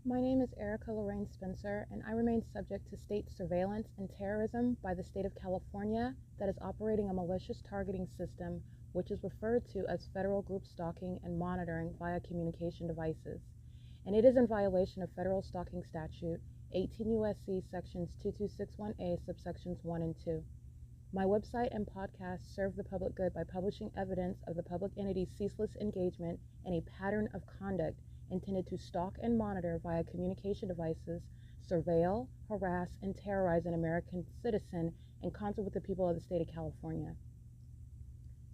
My name is Erica Lorraine Spencer, and I remain subject to state surveillance and terrorism by the state of California that is operating a malicious targeting system which is referred to as federal group stalking and monitoring via communication devices. And it is in violation of federal stalking statute 18 U.S.C. sections 2261A subsections 1 and 2. My website and podcast serve the public good by publishing evidence of the public entity's ceaseless engagement in a pattern of conduct intended to stalk and monitor via communication devices, surveil, harass, and terrorize an American citizen in concert with the people of the state of California.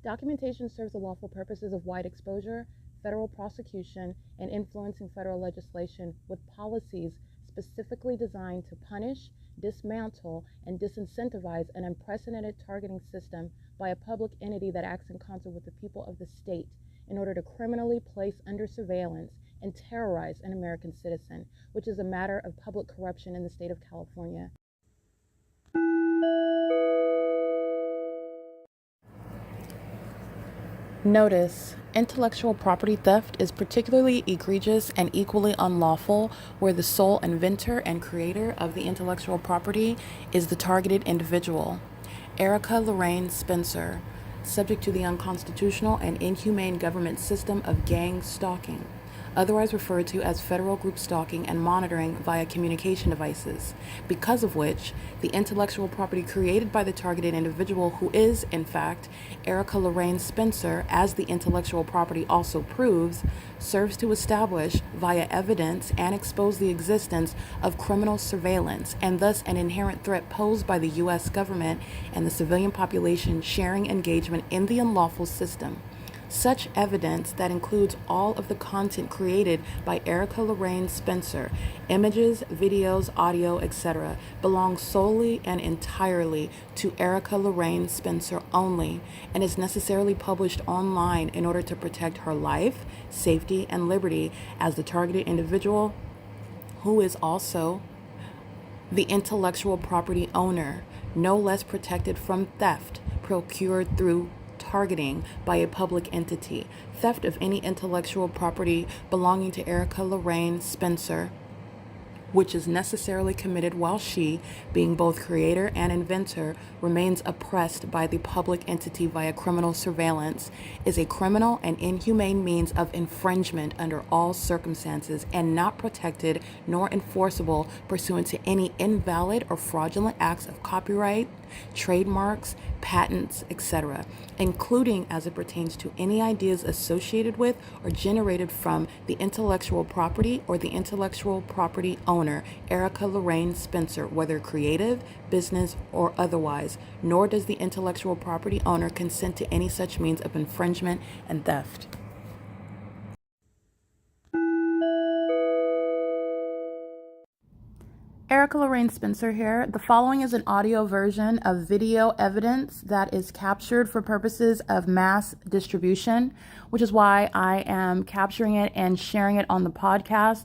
Documentation serves the lawful purposes of wide exposure, federal prosecution, and influencing federal legislation with policies specifically designed to punish, dismantle, and disincentivize an unprecedented targeting system by a public entity that acts in concert with the people of the state in order to criminally place under surveillance and terrorize an American citizen, which is a matter of public corruption in the state of California. Notice: intellectual property theft is particularly egregious and equally unlawful where the sole inventor and creator of the intellectual property is the targeted individual. Erica Lorraine Spencer, subject to the unconstitutional and inhumane government system of gang stalking, otherwise referred to as federal group stalking and monitoring via communication devices, because of which the intellectual property created by the targeted individual, who is, in fact, Erica Lorraine Spencer, as the intellectual property also proves, serves to establish via evidence and expose the existence of criminal surveillance and thus an inherent threat posed by the U.S. government and the civilian population sharing engagement in the unlawful system. Such evidence, that includes all of the content created by Erica Lorraine Spencer, images, videos, audio, etc., belongs solely and entirely to Erica Lorraine Spencer only and is necessarily published online in order to protect her life, safety, and liberty as the targeted individual, who is also the intellectual property owner, no less protected from theft procured through targeting by a public entity. Theft of any intellectual property belonging to Erica Lorraine Spencer, which is necessarily committed while she, being both creator and inventor, remains oppressed by the public entity via criminal surveillance, is a criminal and inhumane means of infringement under all circumstances and not protected nor enforceable pursuant to any invalid or fraudulent acts of copyright, trademarks, patents, etc., including as it pertains to any ideas associated with or generated from the intellectual property or the intellectual property owner, Erica Lorraine Spencer, whether creative, business, or otherwise, nor does the intellectual property owner consent to any such means of infringement and theft. Erica Lorraine Spencer here. The following is an audio version of video evidence that is captured for purposes of mass distribution, which is why I am capturing it and sharing it on the podcast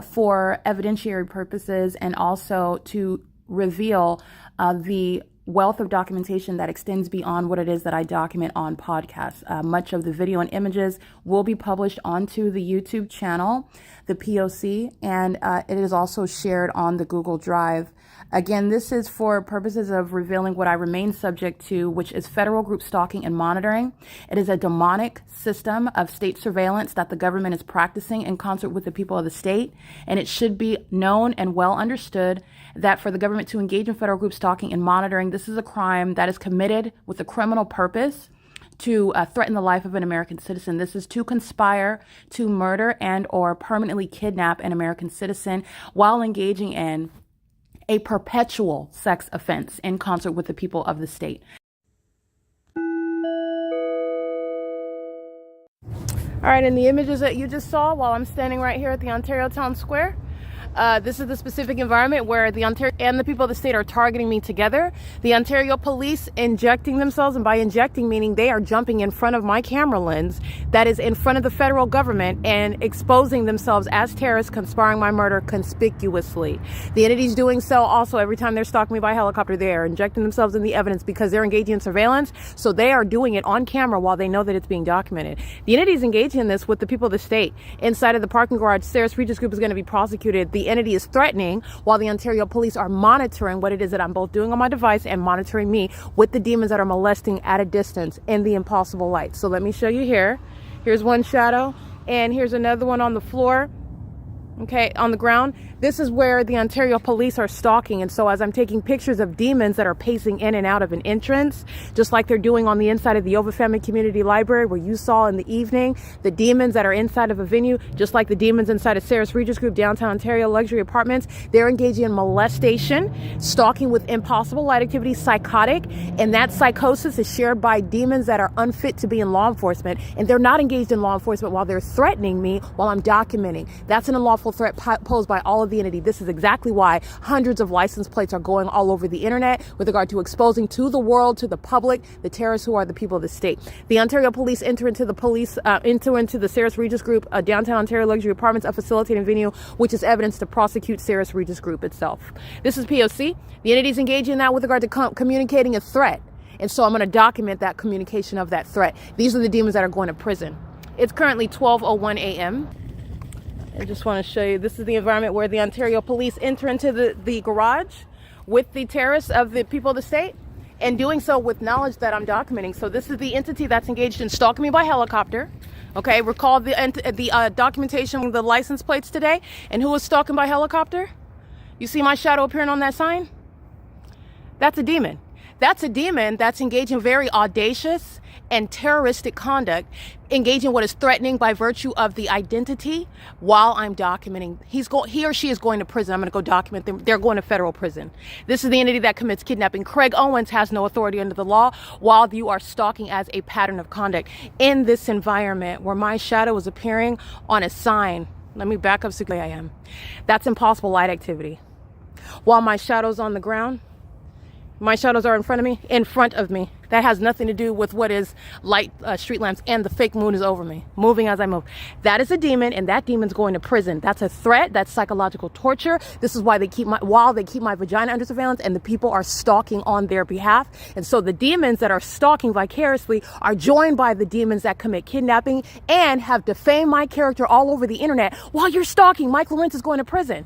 for evidentiary purposes and also to reveal the wealth of documentation that extends beyond what it is that I document on podcasts. Much of the video and images will be published onto the YouTube channel, the P.O.C., and it is also shared on the Google Drive. Again, this is for purposes of revealing what I remain subject to, which is federal group stalking and monitoring. It is a demonic system of state surveillance that the government is practicing in concert with the people of the state, and it should be known and well understood that for the government to engage in federal group stalking and monitoring, this is a crime that is committed with a criminal purpose to threaten the life of an American citizen. This is to conspire to murder and or permanently kidnap an American citizen while engaging in a perpetual sex offense in concert with the people of the state. All right, in the images that you just saw while I'm standing right here at the Ontario Town Square, This is the specific environment where the Ontario and the people of the state are targeting me together. The Ontario police injecting themselves, and by injecting meaning they are jumping in front of my camera lens that is in front of the federal government and exposing themselves as terrorists conspiring my murder conspicuously. The entities doing so also every time they're stalking me by helicopter, they are injecting themselves in the evidence because they're engaging in surveillance. So they are doing it on camera while they know that it's being documented. The entities engaging in this with the people of the state inside of the parking garage. CEASELESS Regis Group is going to be prosecuted. The entity is threatening while the Ontario police are monitoring what it is that I'm both doing on my device and monitoring me with the demons that are molesting at a distance in the impossible light. So let me show you here. Here's one shadow and here's another one on the floor. Okay, on the ground. This is where the Ontario police are stalking. And so as I'm taking pictures of demons that are pacing in and out of an entrance, just like they're doing on the inside of the OVITT Family Community Library, where you saw in the evening, the demons that are inside of a venue, just like the demons inside of CEASELESS Regis Group, downtown Ontario luxury apartments, they're engaging in molestation, stalking with impossible light activity, psychotic. And that psychosis is shared by demons that are unfit to be in law enforcement. And they're not engaged in law enforcement while they're threatening me while I'm documenting. That's an unlawful threat posed by all of the entity. This is exactly why hundreds of license plates are going all over the internet with regard to exposing to the world, to the public, the terrorists who are the people of the state. The Ontario police enter into the CEASELESS Regis Group, downtown Ontario luxury apartments, a facilitating venue, which is evidence to prosecute CEASELESS Regis Group itself. This is P.O.C. The entities engaging in that with regard to communicating a threat. And so I'm going to document that communication of that threat. These are the demons that are going to prison. It's currently 12:01 a.m. I just want to show you, this is the environment where the Ontario police enter into the garage with the terrorists of the people of the state, and doing so with knowledge that I'm documenting. So this is the entity that's engaged in stalking me by helicopter. Okay, recall the documentation, the license plates today, and who was stalking by helicopter? You see my shadow appearing on that sign? That's a demon. That's a demon that's engaged in very audacious and terroristic conduct, engaging what is threatening by virtue of the identity while I'm documenting. He or she is going to prison. I'm going to go document them. They're going to federal prison. This is the entity that commits kidnapping. Craig Owens has no authority under the law while you are stalking as a pattern of conduct in this environment where my shadow is appearing on a sign. Let me back up so I am. That's impossible light activity. While my shadow's on the ground, my shadows are in front of me. That has nothing to do with what is light, street lamps, and the fake moon is over me, moving as I move. That is a demon, and that demon's going to prison. That's a threat. That's psychological torture. This is why they keep my vagina under surveillance, and the people are stalking on their behalf. And so the demons that are stalking vicariously are joined by the demons that commit kidnapping and have defamed my character all over the internet. While you're stalking, Mike LORENZ is going to prison.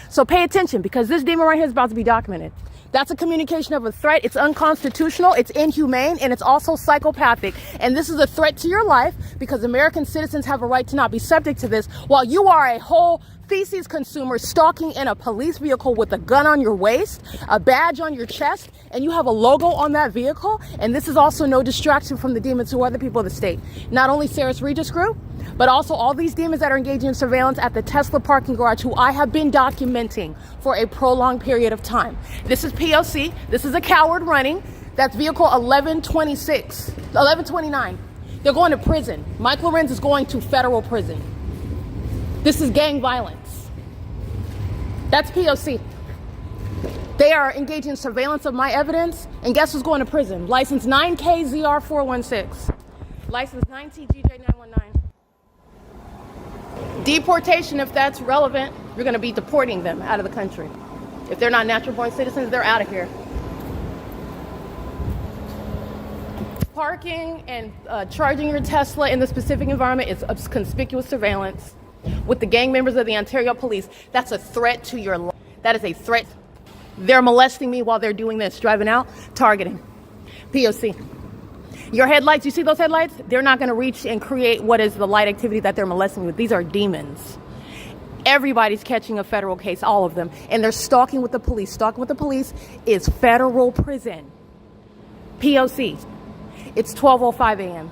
So pay attention, because this demon right here is about to be documented. That's a communication of a threat. It's unconstitutional, it's inhumane, and it's also psychopathic. And this is a threat to your life because American citizens have a right to not be subject to this while you are a whole feces consumer stalking in a police vehicle with a gun on your waist, a badge on your chest, and you have a logo on that vehicle. And this is also no distraction from the demons who are the people of the state. Not only CEASELLS Regis Group, but also all these demons that are engaging in surveillance at the Tesla parking garage, who I have been documenting for a prolonged period of time. This is P.O.C. This is a coward running. That's vehicle 1129. They're going to prison. Mike LORENZ is going to federal prison. This is gang violence. That's P.O.C. They are engaging in surveillance of my evidence, and guess who's going to prison? License 9KZR416. License 9TGJ919. Deportation, if that's relevant, you're going to be deporting them out of the country. If they're not natural born citizens, they're out of here. Parking and charging your Tesla in the specific environment is conspicuous surveillance with the gang members of the Ontario police. That's a threat to your life. That is a threat. They're molesting me while they're doing this, driving out, targeting. P.O.C. Your headlights, you see those headlights? They're not going to reach and create what is the light activity that they're molesting with. These are demons. Everybody's catching a federal case, all of them. And they're stalking with the police. Stalking with the police is federal prison. P.O.C. It's 12:05 a.m.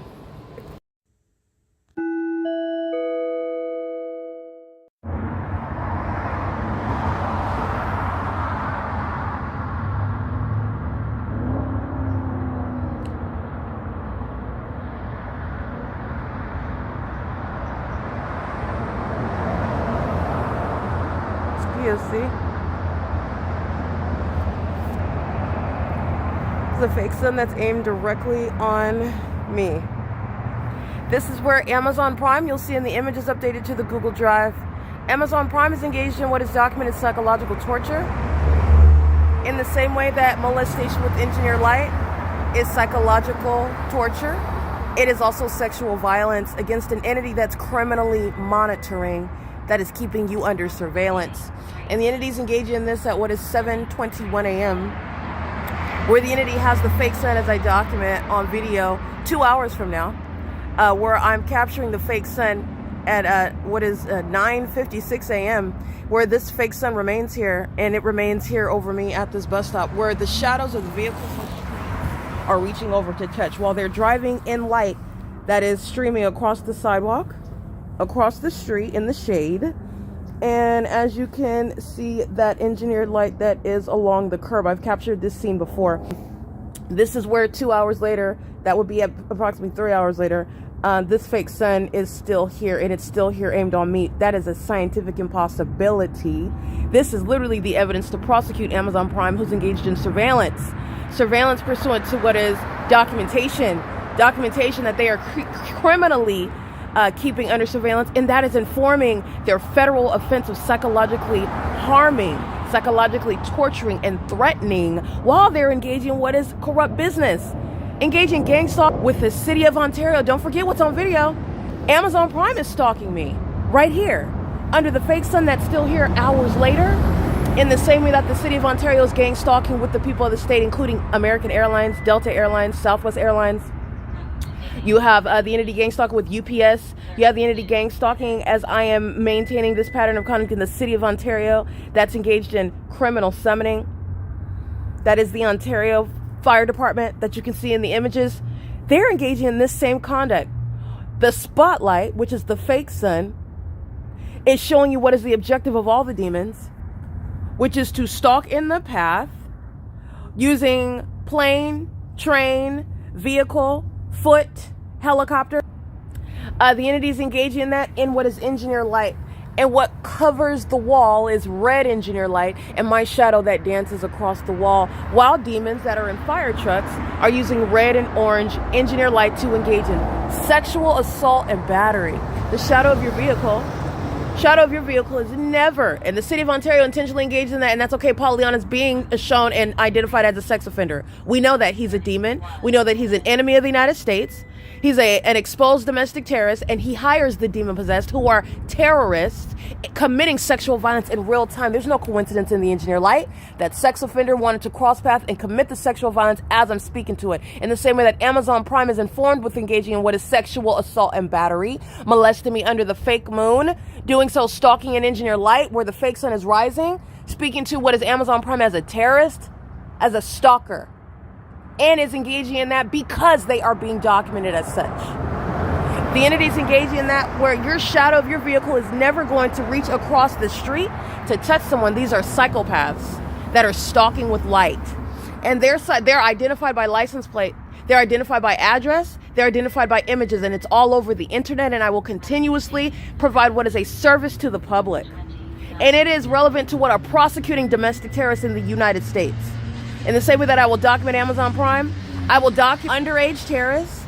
P.O.C. It's a fake sun that's aimed directly on me. This is where Amazon Prime, you'll see in the images updated to the Google Drive. Amazon Prime is engaged in what is documented psychological torture, in the same way that molestation with engineered light is psychological torture. It is also sexual violence against an entity that's criminally monitoring, that is keeping you under surveillance. And the entity's engaging in this at what is 7:21 a.m., where the entity has the fake sun, as I document on video 2 hours from now, where I'm capturing the fake sun at what is 9:56 a.m., where this fake sun remains here, and it remains here over me at this bus stop, where the shadows of the vehicles are reaching over to touch while they're driving in light that is streaming across the sidewalk, across the street in the shade. And as you can see, that engineered light that is along the curb, I've captured this scene before. This is where 2 hours later, that would be at approximately 3 hours later, this fake sun is still here, and it's still here aimed on me. That is a scientific impossibility. This is literally the evidence to prosecute Amazon Prime, who's engaged in surveillance. Surveillance pursuant to what is documentation that they are criminally keeping under surveillance, and that is informing their federal offense of psychologically harming, psychologically torturing, and threatening while they're engaging in what is corrupt business. Engaging gang stalk with the city of Ontario. Don't forget what's on video. Amazon Prime is stalking me right here under the fake sun that's still here hours later, in the same way that the city of Ontario is gang stalking with the people of the state, including American Airlines, Delta Airlines, Southwest Airlines. You have the entity gang stalking with UPS. You have the entity gang stalking as I am maintaining this pattern of conduct in the city of Ontario that's engaged in criminal summoning. That is the Ontario Fire Department that you can see in the images. They're engaging in this same conduct. The spotlight, which is the fake sun, is showing you what is the objective of all the demons, which is to stalk in the path using plane, train, vehicle, foot, helicopter. The entities engaging in that in what is engineer light. And what covers the wall is red engineer light and my shadow that dances across the wall, while demons that are in fire trucks are using red and orange engineer light to engage in sexual assault and battery. The shadow of your vehicle is never, and the city of Ontario intentionally engaged in that, and that's okay. Paul Leon is being shown and identified as a sex offender. We know that he's a demon. We know that he's an enemy of the United States. He's an exposed domestic terrorist, and he hires the demon-possessed, who are terrorists committing sexual violence in real time. There's no coincidence in the engineer light. That sex offender wanted to cross path and commit the sexual violence as I'm speaking to it. In the same way that Amazon Prime is informed with engaging in what is sexual assault and battery, molesting me under the fake moon, doing so stalking an engineer light where the fake sun is rising, speaking to what is Amazon Prime as a terrorist, as a stalker, and is engaging in that because they are being documented as such. The entities engaging in that where your shadow of your vehicle is never going to reach across the street to touch someone. These are psychopaths that are stalking with light. And they're identified by license plate. They're identified by address. They're identified by images, and it's all over the internet, and I will continuously provide what is a service to the public. And it is relevant to what are prosecuting domestic terrorists in the United States. In the same way that I will document Amazon Prime, I will document underage terrorists.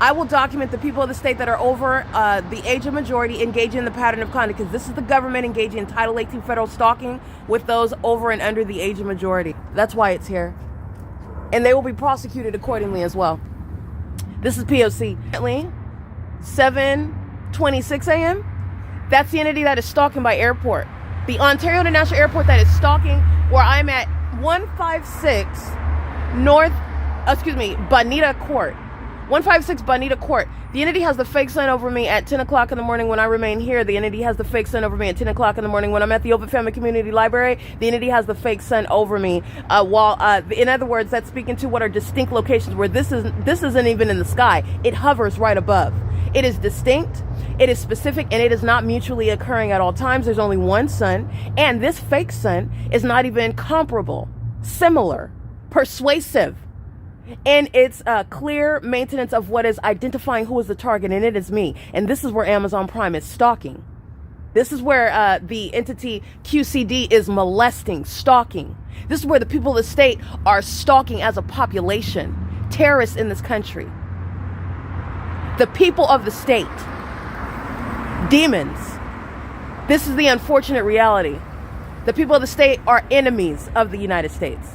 I will document the people of the state that are over the age of majority engaging in the pattern of conduct, because this is the government engaging in Title 18 federal stalking with those over and under the age of majority. That's why it's here. And they will be prosecuted accordingly as well. This is P.O.C. 7:26 a.m. That's the entity that is stalking by airport. The Ontario International Airport that is stalking where I'm at 156 Bonita Court. 156 Bonita Court. The entity has the fake sun over me at 10 o'clock in the morning when I remain here. The entity has the fake sun over me at 10 o'clock in the morning when I'm at the OVITT Family Community Library. The entity has the fake sun over me in other words, that's speaking to what are distinct locations where this isn't even in the sky. It hovers right above. It is distinct, it is specific, and it is not mutually occurring at all times. There's only one sun, and this fake sun is not even comparable, similar, persuasive, and it's clear maintenance of what is identifying who is the target, and it is me. And this is where Amazon Prime is stalking. This is where the entity QCD is molesting, stalking. This is where the people of the state are stalking as a population, terrorists in this country. The people of the state, demons. This is the unfortunate reality. The people of the state are enemies of the United States.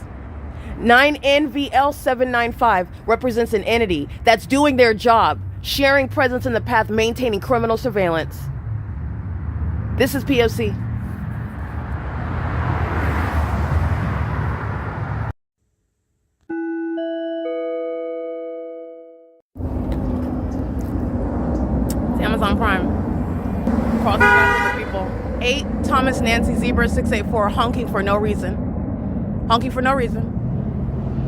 9NVL795 represents an entity that's doing their job, sharing presence in the path, maintaining criminal surveillance. This is P.O.C. It's Amazon Prime. Crossing paths with the people. 8 Thomas Nancy Zebra 684 honking for no reason. Honking for no reason.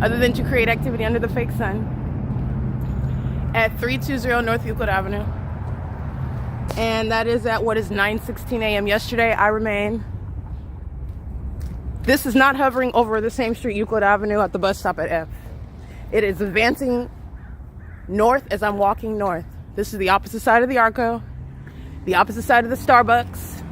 Other than to create activity under the fake sun. At 320 North Euclid Avenue. And that is at what is 9:16 a.m. yesterday. I remain. This is not hovering over the same street, Euclid Avenue, at the bus stop at F. It is advancing north as I'm walking north. This is the opposite side of the ARCO, the opposite side of the Starbucks,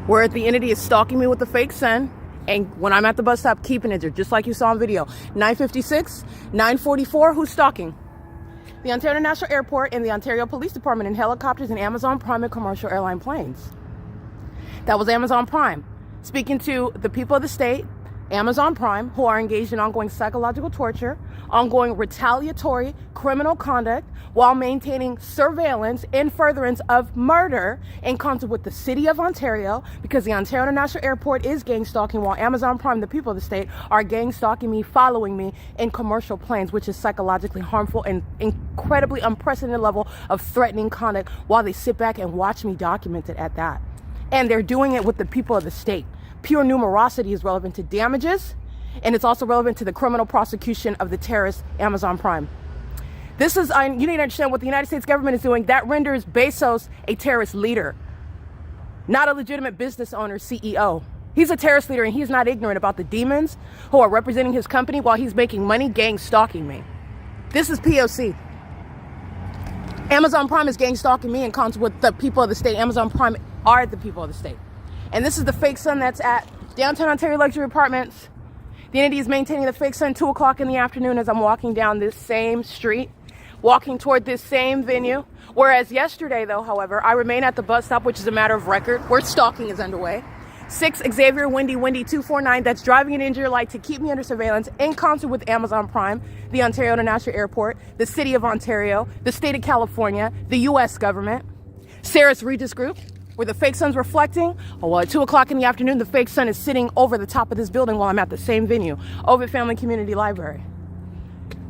where the entity is stalking me with the fake sun. And when I'm at the bus stop, keeping it there, just like you saw in video. 9:56, 9:44, who's stalking? The Ontario International Airport and the Ontario Police Department in helicopters and Amazon Prime and commercial airline planes. That was Amazon Prime speaking to the people of the state, Amazon Prime, who are engaged in ongoing psychological torture, ongoing retaliatory criminal conduct, while maintaining surveillance in furtherance of murder in concert with the city of Ontario, because the Ontario International Airport is gang stalking, while Amazon Prime, the people of the state, are gang stalking me, following me in commercial planes, which is psychologically harmful and incredibly unprecedented level of threatening conduct, while they sit back and watch me document it at that. And they're doing it with the people of the state. Pure numerosity is relevant to damages, and it's also relevant to the criminal prosecution of the terrorist Amazon Prime. This is, you need to understand what the United States government is doing. That renders Bezos a terrorist leader, not a legitimate business owner, CEO. He's a terrorist leader, and he's not ignorant about the demons who are representing his company while he's making money gang stalking me. This is P.O.C. Amazon Prime is gang stalking me in concert with the people of the state. Amazon Prime are the people of the state. And this is the fake sun that's at downtown Ontario Luxury Apartments. The entity is maintaining the fake sun 2 o'clock in the afternoon as I'm walking down this same street, walking toward this same venue. Whereas yesterday, though, however, I remain at the bus stop, which is a matter of record, where stalking is underway. 6 Xavier Wendy 249 that's driving an injured light to keep me under surveillance in concert with Amazon Prime, the Ontario International Airport, the City of Ontario, the State of California, the U.S. government, Sarah's Regis Group, where the fake sun's reflecting. Oh, well, at 2 o'clock in the afternoon, the fake sun is sitting over the top of this building while I'm at the same venue, OVITT Family Community Library,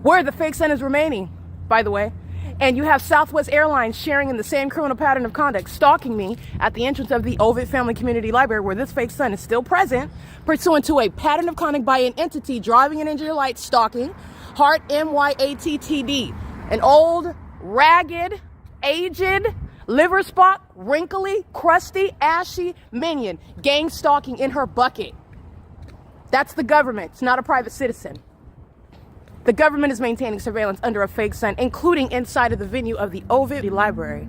where the fake sun is remaining, by the way. And you have Southwest Airlines sharing in the same criminal pattern of conduct, stalking me at the entrance of the OVITT Family Community Library, where this fake sun is still present, pursuant to a pattern of conduct by an entity driving an injured light, stalking, Heart MYATTD, an old, ragged, aged, liver spot, wrinkly, crusty, ashy minion, gang stalking in her bucket. That's the government. It's not a private citizen. The government is maintaining surveillance under a fake sun, including inside of the venue of the OVITT Library.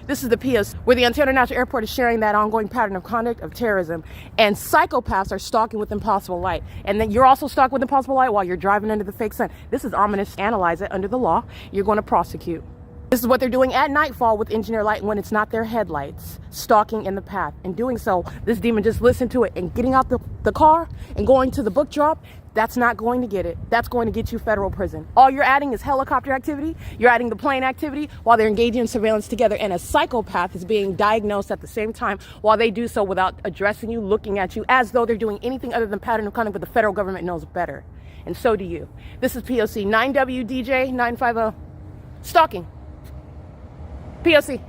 This is the P.O.C, where the Ontario International Airport is sharing that ongoing pattern of conduct of terrorism, and psychopaths are stalking with impossible light. And then you're also stalking with impossible light while you're driving under the fake sun. This is ominous. Analyze it under the law. You're going to prosecute. This is what they're doing at nightfall with engineer light when it's not their headlights, stalking in the path. In doing so, this demon just listened to it, and getting out the car and going to the book drop, that's not going to get it. That's going to get you federal prison. All you're adding is helicopter activity. You're adding the plane activity while they're engaging in surveillance together, and a psychopath is being diagnosed at the same time while they do so without addressing you, looking at you, as though they're doing anything other than pattern of conduct, but the federal government knows better. And so do you. This is P.O.C. 9WDJ 950. Stalking. P.O.C.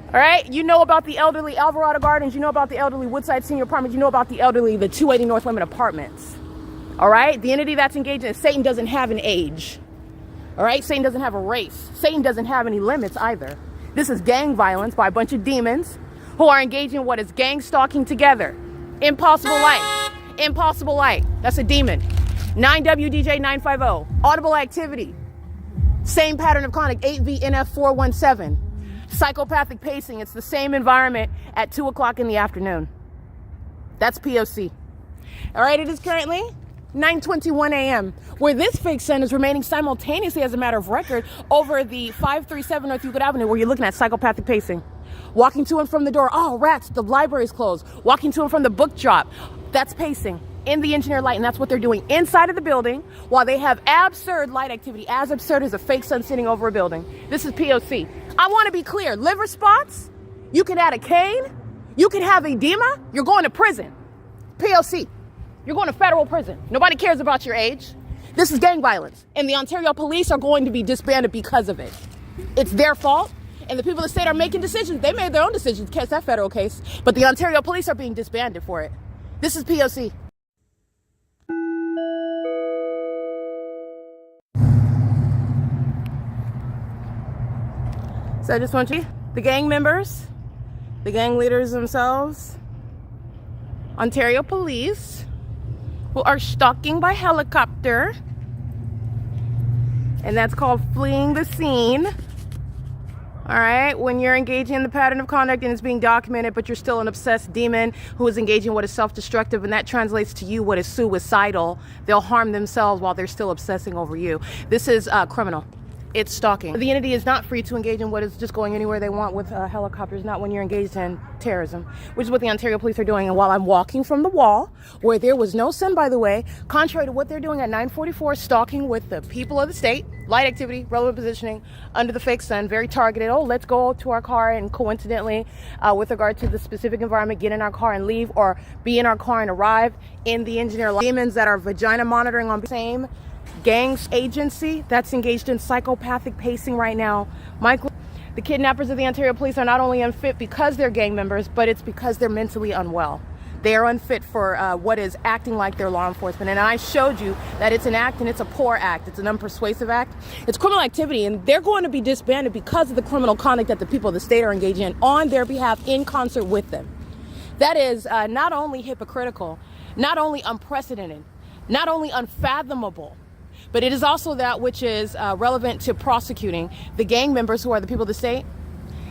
All right, you know about the elderly Alvarado Gardens, you know about the elderly Woodside Senior Apartments, you know about the elderly, the 280 North Lemon Apartments. All right, the entity that's engaged in it, Satan doesn't have an age. All right, Satan doesn't have a race. Satan doesn't have any limits either. This is gang violence by a bunch of demons who are engaging in what is gang stalking together. Impossible light. Impossible light. That's a demon. 9WDJ 950. Audible activity. Same pattern of conduct, 8VNF417. Psychopathic pacing, it's the same environment at 2 o'clock in the afternoon. That's P.O.C. All right, it is currently 9:21 a.m., where this fake sun is remaining simultaneously as a matter of record over the 537 North Euclid Avenue, where you're looking at psychopathic pacing. Walking to and from the door, oh, rats, the library's closed. Walking to and from the book drop, that's pacing in the engineer light, and that's what they're doing inside of the building while they have absurd light activity, as absurd as a fake sun sitting over a building. This is P.O.C. I want to be clear, liver spots, you can add a cane, you can have edema, you're going to prison. P.O.C. You're going to federal prison. Nobody cares about your age. This is gang violence, and the Ontario police are going to be disbanded because of it. It's their fault, and the people of the state are making decisions. They made their own decisions to catch that federal case, but the Ontario police are being disbanded for it. This is P.O.C. So I just want you, the gang members, the gang leaders themselves, Ontario police, who are stalking by helicopter, and that's called fleeing the scene. All right, when you're engaging in the pattern of conduct and it's being documented, but you're still an obsessed demon who is engaging in what is self-destructive, and that translates to you what is suicidal. They'll harm themselves while they're still obsessing over you. This is criminal. It's stalking. The entity is not free to engage in what is just going anywhere they want with helicopters, not when you're engaged in terrorism, which is what the Ontario police are doing. And while I'm walking from the wall, where there was no sun, by the way, contrary to what they're doing at 9:44, stalking with the people of the state, light activity, relevant positioning, under the fake sun, very targeted. Oh, let's go to our car and coincidentally, with regard to the specific environment, get in our car and leave, or be in our car and arrive in the engineer. Demons that are vagina monitoring on the same gangs agency that's engaged in psychopathic pacing right now. Michael, the kidnappers of the Ontario police are not only unfit because they're gang members, but it's because they're mentally unwell. They are unfit for what is acting like their law enforcement. And I showed you that it's an act, and it's a poor act. It's an unpersuasive act. It's criminal activity, and they're going to be disbanded because of the criminal conduct that the people of the state are engaging in on their behalf in concert with them. That is not only hypocritical, not only unprecedented, not only unfathomable, but it is also that which is relevant to prosecuting the gang members who are the people of the state.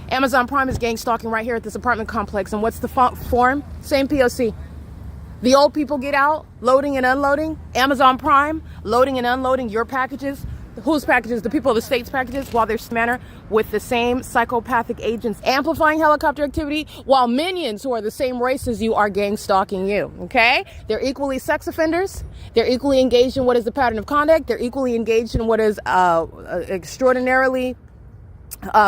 Amazon Prime is gang stalking right here at this apartment complex. And what's the form? Same P.O.C. The old people get out, loading and unloading. Amazon Prime, loading and unloading your packages. Whose packages? The people of the state's packages, while they're manner with the same psychopathic agents amplifying helicopter activity, while minions who are the same race as you are gang stalking you. Okay? They're equally sex offenders. They're equally engaged in what is the pattern of conduct. They're equally engaged in what is extraordinarily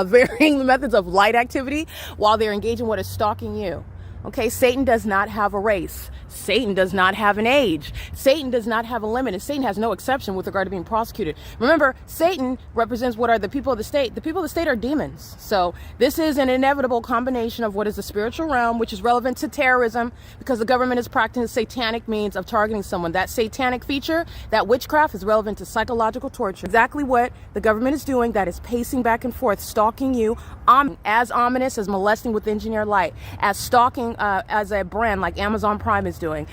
varying methods of light activity, while they're engaged in what is stalking you. Okay, Satan does not have a race. Satan does not have an age. Satan does not have a limit, and Satan has no exception with regard to being prosecuted. Remember, Satan represents what are the people of the state. The people of the state are demons. So this is an inevitable combination of what is the spiritual realm, which is relevant to terrorism, because the government is practicing satanic means of targeting someone. That satanic feature, that witchcraft, is relevant to psychological torture. Exactly what the government is doing, that is pacing back and forth, stalking you, as ominous as molesting with engineered light, as stalking as a brand like Amazon Prime is doing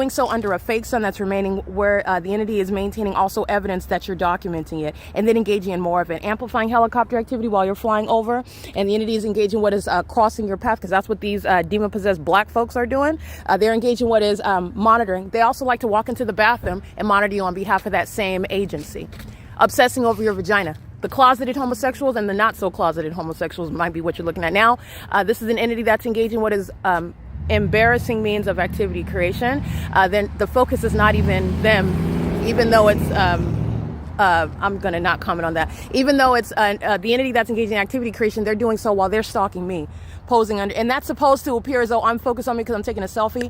so under a fake sun that's remaining, where the entity is maintaining also evidence that you're documenting it, and then engaging in more of it, amplifying helicopter activity while you're flying over, and the entity is engaging what is crossing your path, because that's what these demon-possessed black folks are doing. They're engaging what is monitoring. They also like to walk into the bathroom and monitor you on behalf of that same agency, obsessing over your vagina. The closeted homosexuals and the not so closeted homosexuals might be what you're looking at now. This is an entity that's engaging what is embarrassing means of activity creation. Then the focus is not even them, even though it's I'm going to not comment on that. Even though it's the entity that's engaging in activity creation, they're doing so while they're stalking me, posing under, and that's supposed to appear as though I'm focused on me because I'm taking a selfie.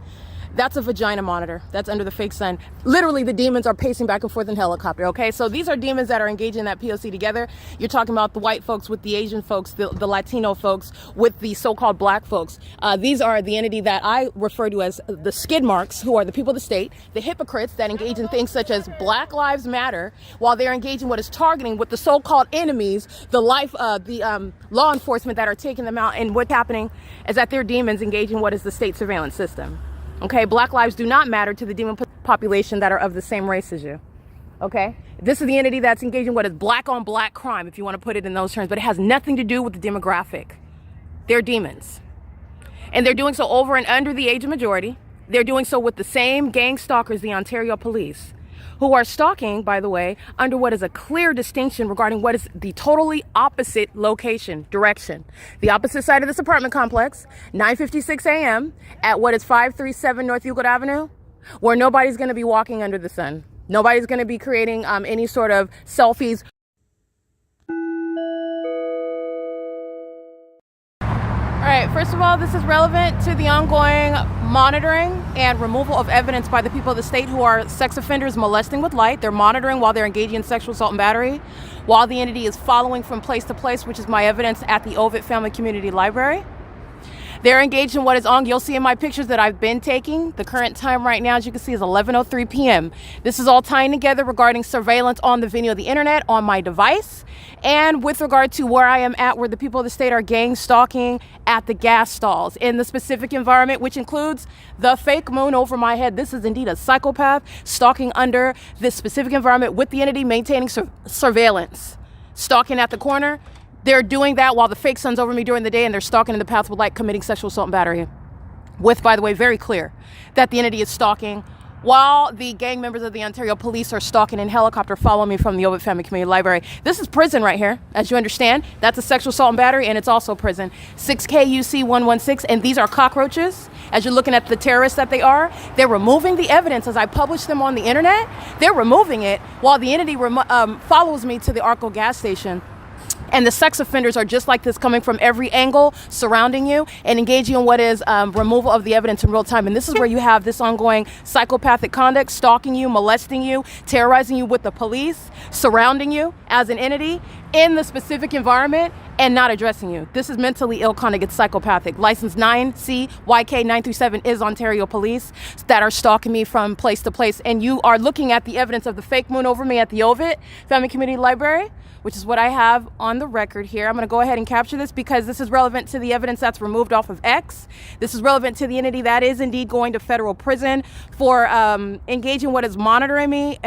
That's a vagina monitor. That's under the fake sun. Literally, the demons are pacing back and forth in helicopter, okay? So these are demons that are engaging in that P.O.C. together. You're talking about the white folks with the Asian folks, the Latino folks with the so-called black folks. These are the entity that I refer to as the skid marks, who are the people of the state, the hypocrites that engage in things such as Black Lives Matter, while they're engaging what is targeting with the so-called enemies, the law enforcement that are taking them out. And what's happening is that they're demons engaging what is the state surveillance system. Okay, Black lives do not matter to the demon population that are of the same race as you. Okay? This is the entity that's engaging in what is black on black crime, if you want to put it in those terms, but it has nothing to do with the demographic. They're demons. And they're doing so over and under the age of majority. They're doing so with the same gang stalkers, the Ontario police, who are stalking, by the way, under what is a clear distinction regarding what is the totally opposite location, direction. The opposite side of this apartment complex, 9:56 a.m. at what is 537 North Euclid Avenue, where nobody's going to be walking under the sun. Nobody's going to be creating any sort of selfies. All right, first of all, this is relevant to the ongoing monitoring and removal of evidence by the people of the state who are sex offenders molesting with light. They're monitoring while they're engaging in sexual assault and battery, while the entity is following from place to place, which is my evidence at the OVITT Family Community Library. They're engaged in what is on. You'll see in my pictures that I've been taking. The current time right now, as you can see, is 11:03 p.m. This is all tying together regarding surveillance on the video of the internet on my device, and with regard to where I am at, where the people of the state are gang stalking at the gas stalls in the specific environment, which includes the fake moon over my head. This is indeed a psychopath stalking under this specific environment with the entity maintaining surveillance, stalking at the corner. They're doing that while the fake sun's over me during the day, and they're stalking in the path with light, committing sexual assault and battery. With, by the way, very clear that the entity is stalking while the gang members of the Ontario police are stalking in helicopter, following me from the OVITT Family Community Library. This is prison right here, as you understand. That's a sexual assault and battery, and it's also prison. 6K U.C. 116, and these are cockroaches. As you're looking at the terrorists that they are, they're removing the evidence as I publish them on the internet. They're removing it while the entity follows me to the ARCO gas station. And the sex offenders are just like this, coming from every angle, surrounding you and engaging in what is removal of the evidence in real time. And this is where you have this ongoing psychopathic conduct, stalking you, molesting you, terrorizing you with the police, surrounding you as an entity in the specific environment and not addressing you. This is mentally ill conduct. It's psychopathic. License 9CYK937 is Ontario police that are stalking me from place to place. And you are looking at the evidence of the fake moon over me at the OVITT Family Community Library, which is what I have on the record here. I'm going to go ahead and capture this because this is relevant to the evidence that's removed off of X. This is relevant to the entity that is indeed going to federal prison for engaging what is monitoring me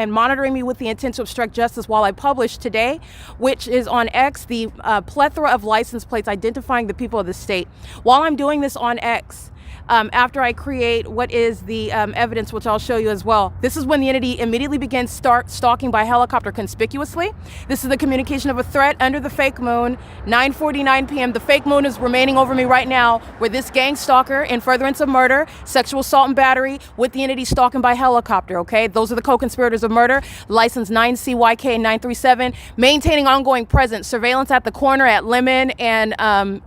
with the intent to obstruct justice while I publish today, which is on X, the plethora of license plates identifying the people of the state. While I'm doing this on X, after I create what is the evidence, which I'll show you as well. This is when the entity immediately begins stalking by helicopter conspicuously. This is the communication of a threat under the fake moon, 9:49 p.m. The fake moon is remaining over me right now, where this gang stalker in furtherance of murder, sexual assault and battery with the entity stalking by helicopter, okay? Those are the co-conspirators of murder. License 9CYK937, maintaining ongoing presence, surveillance at the corner at Lemon and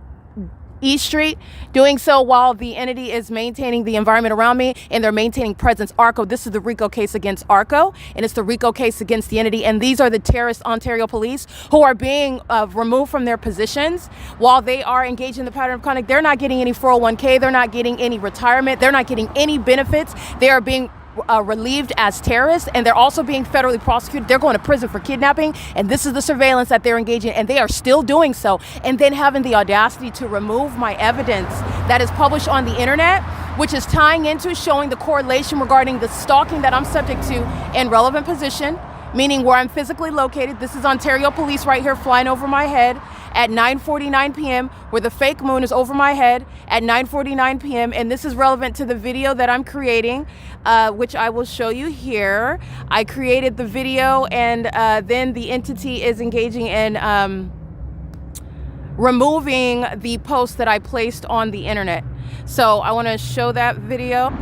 East Street, doing so while the entity is maintaining the environment around me, and they're maintaining presence. ARCO, this is the RICO case against ARCO, and it's the RICO case against the entity, and these are the terrorist Ontario police who are being removed from their positions while they are engaged in the pattern of conduct. They're not getting any 401k, they're not getting any retirement, they're not getting any benefits. They are being relieved as terrorists, and they're also being federally prosecuted. They're going to prison for kidnapping, and this is the surveillance that they're engaging in, and they are still doing so, and then having the audacity to remove my evidence that is published on the internet, which is tying into showing the correlation regarding the stalking that I'm subject to in relevant position, meaning where I'm physically located. This is Ontario police right here flying over my head at 9:49 p.m., where the fake moon is over my head at 9:49 p.m. And this is relevant to the video that I'm creating, which I will show you here. I created the video, and then the entity is engaging in removing the post that I placed on the internet. So I want to show that video.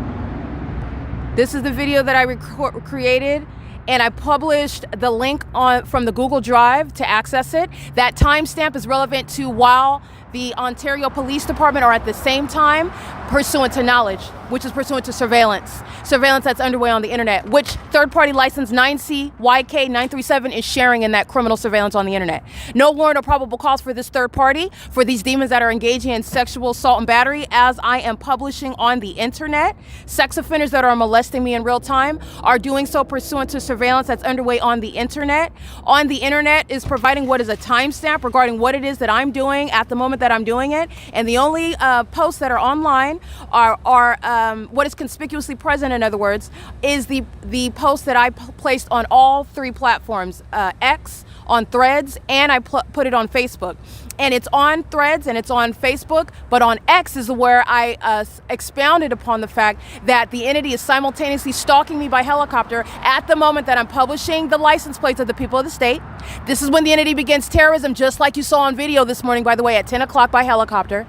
This is the video that I created, and I published the link from the Google Drive to access it. That timestamp is relevant to while the Ontario Police Department are at the same time pursuant to knowledge, which is pursuant to surveillance that's underway on the internet, which third-party license 9CYK937 is sharing in that criminal surveillance on the internet. No warrant or probable cause for this third party, for these demons that are engaging in sexual assault and battery, as I am publishing on the internet. Sex offenders that are molesting me in real time are doing so pursuant to surveillance that's underway on the internet. On the internet is providing what is a timestamp regarding what it is that I'm doing at the moment that that I'm doing it. And the only posts that are online are what is conspicuously present, in other words, is the post that I placed on all 3 platforms, X, on Threads, and I put it on Facebook. And it's on Threads and it's on Facebook, but on X is where I expounded upon the fact that the entity is simultaneously stalking me by helicopter at the moment that I'm publishing the license plates of the people of the state. This is when the entity begins terrorism, just like you saw on video this morning, by the way, at 10 o'clock by helicopter.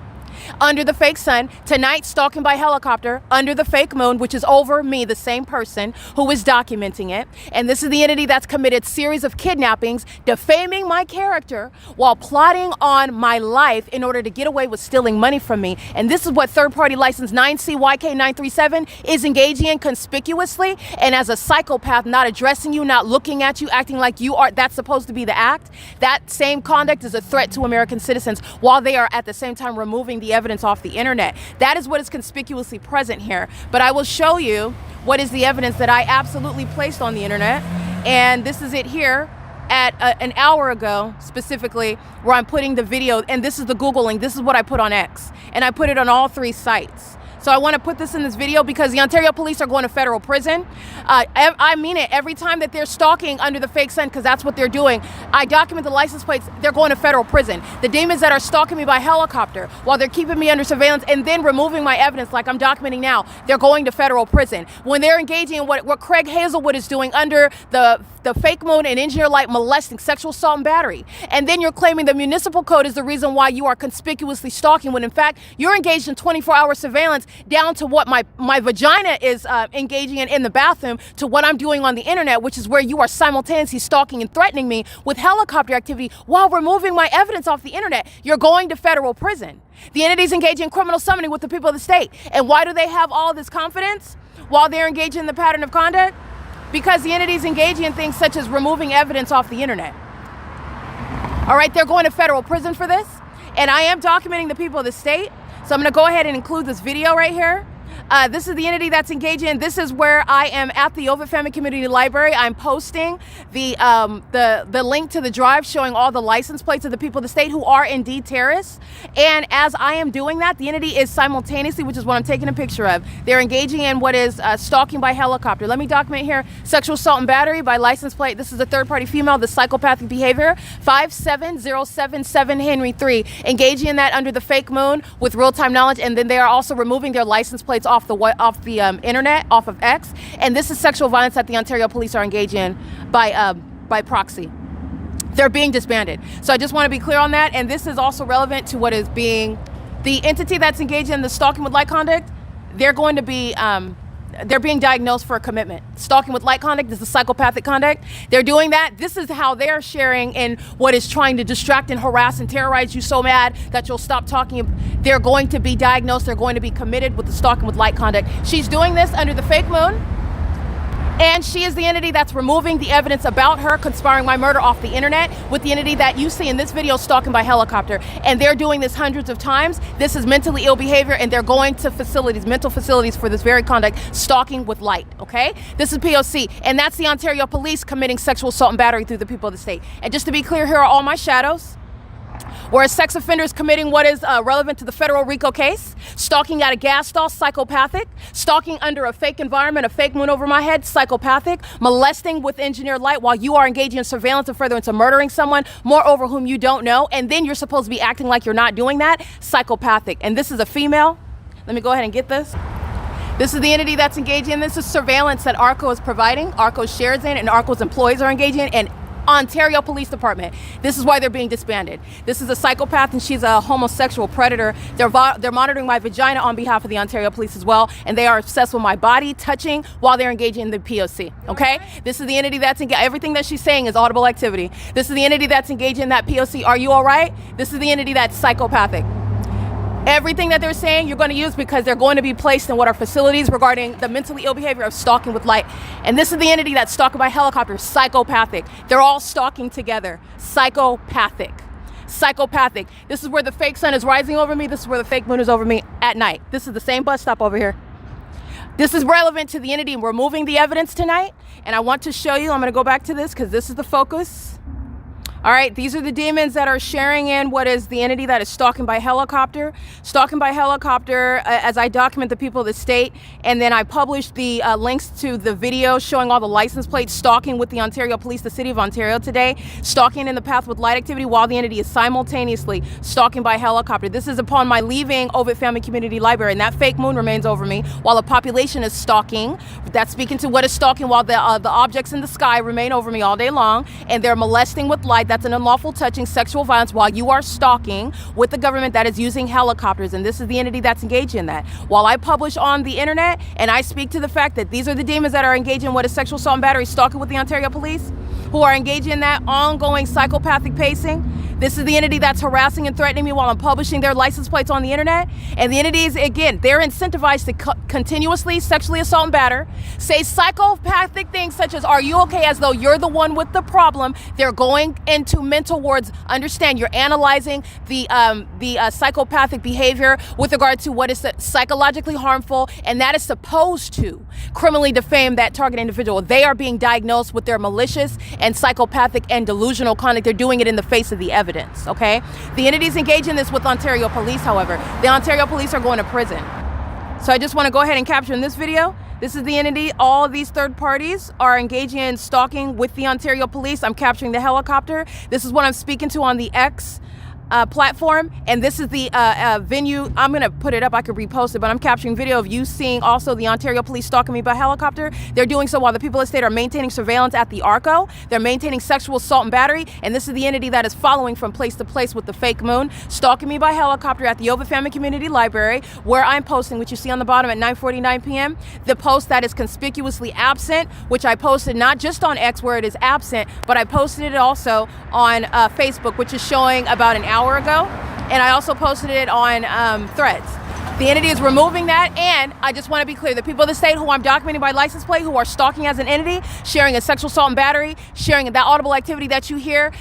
Under the fake sun, tonight stalking by helicopter, under the fake moon, which is over me, the same person who is documenting it. And this is the entity that's committed series of kidnappings, defaming my character while plotting on my life in order to get away with stealing money from me. And this is what third-party license 9CYK937 is engaging in conspicuously, and as a psychopath, not addressing you, not looking at you, acting like you are, that's supposed to be the act. That same conduct is a threat to American citizens while they are at the same time removing the evidence off the internet. That is what is conspicuously present here. But I will show you what is the evidence that I absolutely placed on the internet. And this is it here at an hour ago, specifically, where I'm putting the video. And this is the Google link. This is what I put on X. And I put it on all 3 sites. So I want to put this in this video because the Ontario police are going to federal prison. I mean it. Every time that they're stalking under the fake sun, because that's what they're doing, I document the license plates, they're going to federal prison. The demons that are stalking me by helicopter while they're keeping me under surveillance and then removing my evidence like I'm documenting now, they're going to federal prison. When they're engaging in what Craig Hazelwood is doing under the fake moon and engineer light, molesting, sexual assault and battery. And then you're claiming the municipal code is the reason why you are conspicuously stalking, when in fact you're engaged in 24-hour surveillance down to what my vagina is engaging in the bathroom, to what I'm doing on the internet, which is where you are simultaneously stalking and threatening me with helicopter activity while removing my evidence off the internet. You're going to federal prison. The entities engaging in criminal summoning with the people of the state. And why do they have all this confidence while they're engaging in the pattern of conduct? Because the entities engaging in things such as removing evidence off the internet. All right, they're going to federal prison for this. And I am documenting the people of the state. So I'm going to go ahead and include this video right here. This is the entity that's engaging in. This is where I am at the OVITT Family Community Library. I'm posting the link to the drive showing all the license plates of the people of the state who are indeed terrorists. And as I am doing that, the entity is simultaneously, which is what I'm taking a picture of, they're engaging in what is stalking by helicopter. Let me document here: sexual assault and battery by license plate. This is a third-party female, the psychopathic behavior, 57077 Henry 3, engaging in that under the fake moon with real-time knowledge. And then they are also removing their license plates off the internet, off of X. And this is sexual violence that the Ontario police are engaging in by proxy. They're being disbanded. So I just want to be clear on that. And this is also relevant to what is being the entity that's engaged in the stalking with light conduct. They're going to be they're being diagnosed for a commitment. Stalking with light conduct is the psychopathic conduct. They're doing that. This is how they're sharing in what is trying to distract and harass and terrorize you so mad that you'll stop talking. They're going to be diagnosed. They're going to be committed with the stalking with light conduct. She's doing this under the fake moon. And she is the entity that's removing the evidence about her conspiring my murder off the internet with the entity that you see in this video stalking by helicopter. And they're doing this hundreds of times. This is mentally ill behavior, and they're going to facilities, mental facilities, for this very conduct, stalking with light, okay? This is P.O.C. And that's the Ontario police committing sexual assault and battery through the people of the state. And just to be clear, here are all my shadows. Whereas sex offenders committing what is relevant to the federal RICO case, stalking at a gas stall, psychopathic, stalking under a fake environment, a fake moon over my head, psychopathic, molesting with engineered light while you are engaging in surveillance and furtherance of murdering someone, moreover whom you don't know, and then you're supposed to be acting like you're not doing that, psychopathic. And this is a female. Let me go ahead and get this. This is the entity that's engaging in. This is surveillance that ARCO is providing, ARCO shares in, and ARCO's employees are engaging in, and Ontario Police Department. This is why they're being disbanded. This is a psychopath, and she's a homosexual predator. They're monitoring my vagina on behalf of the Ontario Police as well, and they are obsessed with my body, touching while they're engaging in the P.O.C. Okay? This is the entity that's engaged. Everything that she's saying is audible activity. This is the entity that's engaging in that P.O.C. Are you all right? This is the entity that's psychopathic. Everything that they're saying you're going to use because they're going to be placed in what are facilities regarding the mentally ill behavior of stalking with light. And this is the entity that's stalking by helicopter, psychopathic. They're all stalking together, psychopathic. Psychopathic. This is where the fake sun is rising over me. This is where the fake moon is over me at night. This is the same bus stop over here. This is relevant to the entity removing the evidence tonight. And I want to show you, I'm going to go back to this because this is the focus. All right, these are the demons that are sharing in what is the entity that is stalking by helicopter. Stalking by helicopter, as I document the people of the state, and then I publish the links to the video showing all the license plates stalking with the Ontario Police, the City of Ontario today, stalking in the path with light activity while the entity is simultaneously stalking by helicopter. This is upon my leaving OVITT Family Community Library, and that fake moon remains over me while the population is stalking. That's speaking to what is stalking while the objects in the sky remain over me all day long, and they're molesting with light. That's an unlawful touching, sexual violence while you are stalking with the government that is using helicopters, and this is the entity that's engaged in that. While I publish on the internet and I speak to the fact that these are the demons that are engaged in what is sexual assault and battery, stalking with the Ontario Police, who are engaged in that ongoing psychopathic pacing. This is the entity that's harassing and threatening me while I'm publishing their license plates on the internet. And the entities, again, they're incentivized to continuously sexually assault and batter, say psychopathic things such as, are you okay, as though you're the one with the problem. They're going into mental wards. Understand, you're analyzing the psychopathic behavior with regard to what is psychologically harmful, and that is supposed to criminally defame that target individual. They are being diagnosed with their malicious and psychopathic and delusional conduct. They're doing it in the face of the evidence, okay? The entities engaged in this with Ontario Police, however, the Ontario Police are going to prison. So I just want to go ahead and capture in this video. This is the entity. All of these third parties are engaging in stalking with the Ontario Police. I'm capturing the helicopter. This is what I'm speaking to on the X platform, and this is the venue. I'm gonna put it up, I could repost it, but I'm capturing video of you seeing also the Ontario Police stalking me by helicopter. They're doing so while the people of the state are maintaining surveillance at the ARCO. They're maintaining sexual assault and battery, and this is the entity that is following from place to place with the fake moon, stalking me by helicopter at the OVITT Family Community Library, where I'm posting, which you see on the bottom at 9:49 p.m., the post that is conspicuously absent, which I posted not just on X where it is absent, but I posted it also on Facebook, which is showing about an hour ago, and I also posted it on Threads. The entity is removing that, and I just want to be clear, the people of the state who I'm documenting by license plate, who are stalking as an entity, sharing a sexual assault and battery, sharing that audible activity that you hear,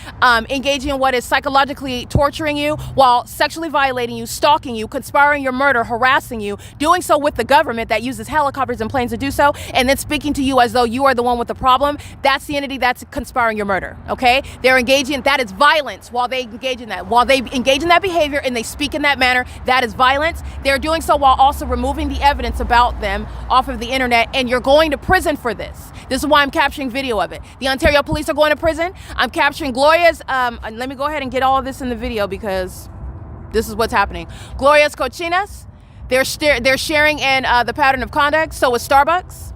engaging in what is psychologically torturing you while sexually violating you, stalking you, conspiring your murder, harassing you, doing so with the government that uses helicopters and planes to do so, and then speaking to you as though you are the one with the problem. That's the entity that's conspiring your murder, okay? They're engaging, that is violence while they engage in that. While they engage in that behavior and they speak in that manner, that is violence. They're doing so while also removing the evidence about them off of the internet, and you're going to prison for this. This is why I'm capturing video of it. The Ontario Police are going to prison. I'm capturing Gloria's, let me go ahead and get all of this in the video because this is what's happening. Gloria's cochinas, they're sharing in the pattern of conduct, so is Starbucks.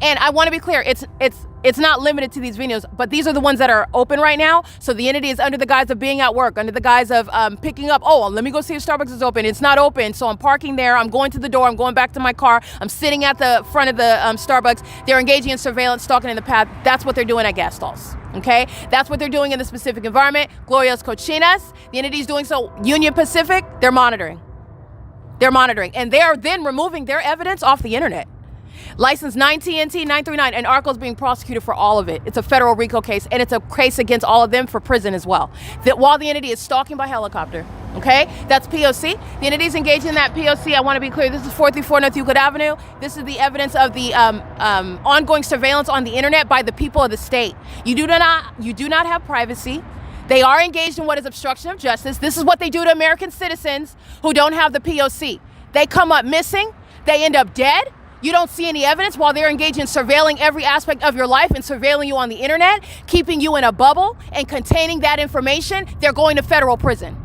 And I want to be clear, it's not limited to these videos, but these are the ones that are open right now. So the entity is under the guise of being at work, under the guise of picking up, oh, let me go see if Starbucks is open. It's not open, so I'm parking there. I'm going to the door. I'm going back to my car. I'm sitting at the front of the Starbucks. They're engaging in surveillance, stalking in the path. That's what they're doing at gas stalls, okay? That's what they're doing in the specific environment. Gloria's cochinas, the entity is doing so. Union Pacific, they're monitoring. They're monitoring, and they are then removing their evidence off the internet. License 9TNT 939, and ARCO is being prosecuted for all of it. It's a federal RICO case, and it's a case against all of them for prison as well. That while the entity is stalking by helicopter, okay? That's P.O.C. The entity is engaged in that P.O.C. I want to be clear. This is 434 North Euclid Avenue. This is the evidence of the ongoing surveillance on the internet by the people of the state. You do not have privacy. They are engaged in what is obstruction of justice. This is what they do to American citizens who don't have the P.O.C. They come up missing. They end up dead. You don't see any evidence while they're engaged in surveilling every aspect of your life and surveilling you on the internet, keeping you in a bubble and containing that information. They're going to federal prison,